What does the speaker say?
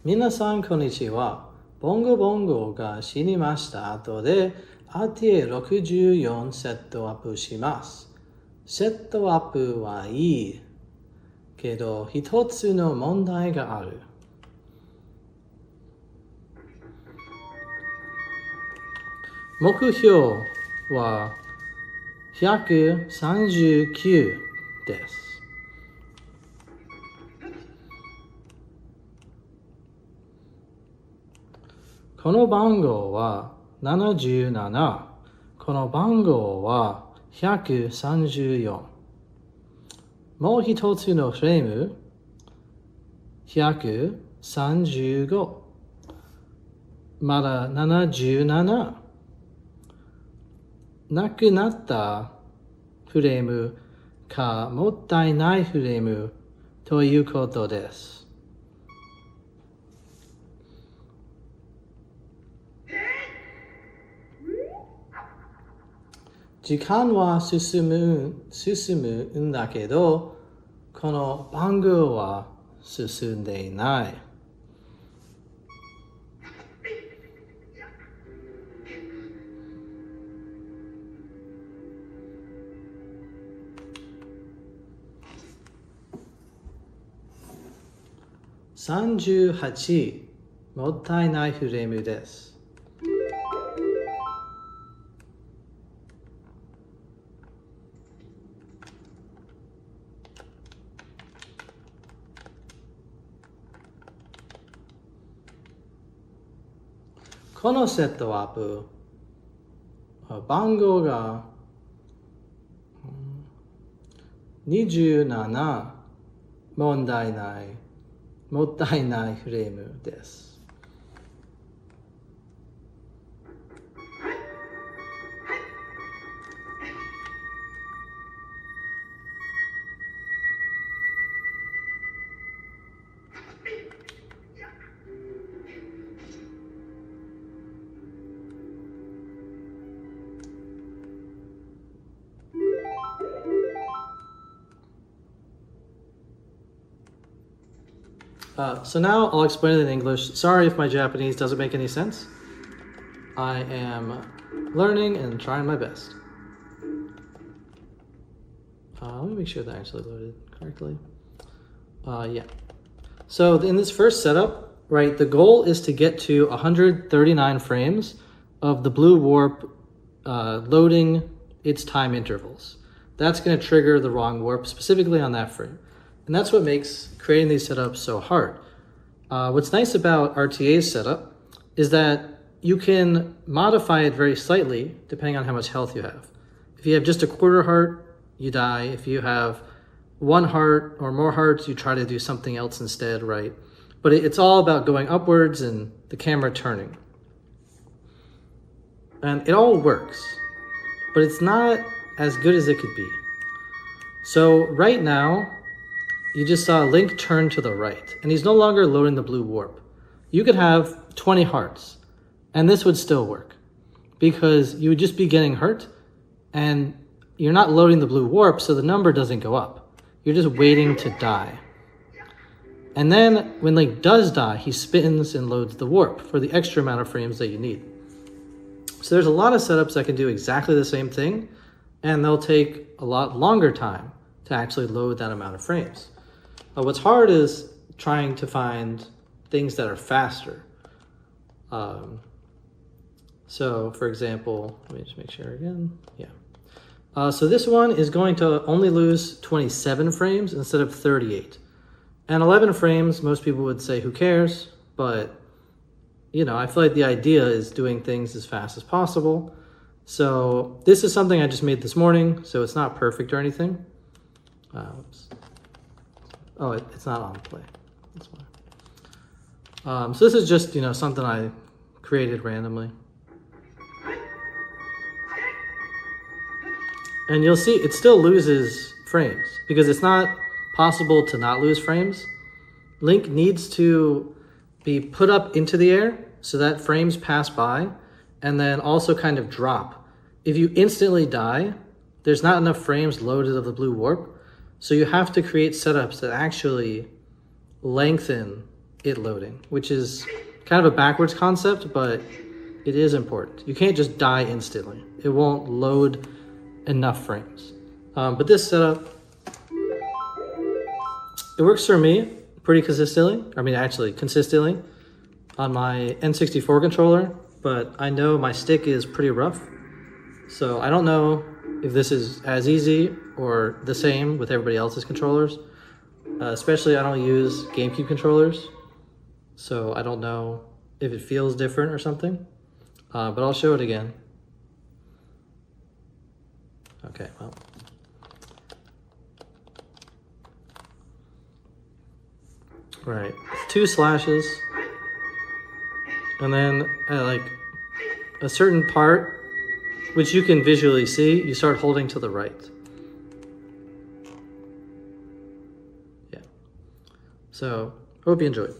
皆さんこんにちは。ボンゴボンゴが死にました後で RTA64 セットアップします。セットアップはいいけど一つの問題がある。目標は139です。この番号は77。この番号は134。もう一つのフレーム135。まだ77。なくなったフレームかもったいないフレームということです。時間は進むんだけど、この番号は進んでいない。38、もったいないフレームです。このセットアップ、番号が27、問題ない、もったいないフレームです。So now I'll explain it in English. Sorry if my Japanese doesn't make any sense. I am learning and trying my best. Let me make sure that I actually loaded correctly. Yeah. So in this first setup, right, the goal is to get to 139 frames of the blue warp loading its time intervals. That's going to trigger the wrong warp specifically on that frame. And that's what makes creating these setups so hard. What's nice about RTA's setup is that you can modify it very slightly depending on how much health you have. If you have just a quarter heart, you die. If you have one heart or more hearts, you try to do something else instead, right? But it's all about going upwards and the camera turning. And it all works, but it's not as good as it could be. So right now, you just saw Link turn to the right, and he's no longer loading the blue warp. You could have 20 hearts, and this would still work, because you would just be getting hurt, and you're not loading the blue warp, so the number doesn't go up. You're just waiting to die. And then, when Link does die, he spins and loads the warp for the extra amount of frames that you need. So there's a lot of setups that can do exactly the same thing, and they'll take a lot longer time to actually load that amount of frames. What's hard is trying to find things that are faster. So for example, let me just make sure again. Yeah. So this one is going to only lose 27 frames instead of 38. And 11 frames, most people would say, who cares? But, you know, I feel like the idea is doing things as fast as possible. So this is something I just made this morning, so it's not perfect or anything. Oops. Oh, it's not on play. That's why. So this is just, you know, something I created randomly. And you'll see it still loses frames because it's not possible to not lose frames. Link needs to be put up into the air so that frames pass by and then also kind of drop. If you instantly die, there's not enough frames loaded of the blue warp. So you have to create setups that actually lengthen it loading, which is kind of a backwards concept, but it is important. You can't just die instantly. It won't load enough frames. But this setup, it works for me pretty consistently. I mean, actually consistently on my N64 controller, but I know my stick is pretty rough. So I don't know if this is as easy or the same with everybody else's controllers. Especially I don't use GameCube controllers, so I don't know if it feels different or something. But I'll show it again. Okay, well. Right, 2 slashes, and then at like a certain part, which you can visually see, you start holding to the right. Yeah. So, hope you enjoyed.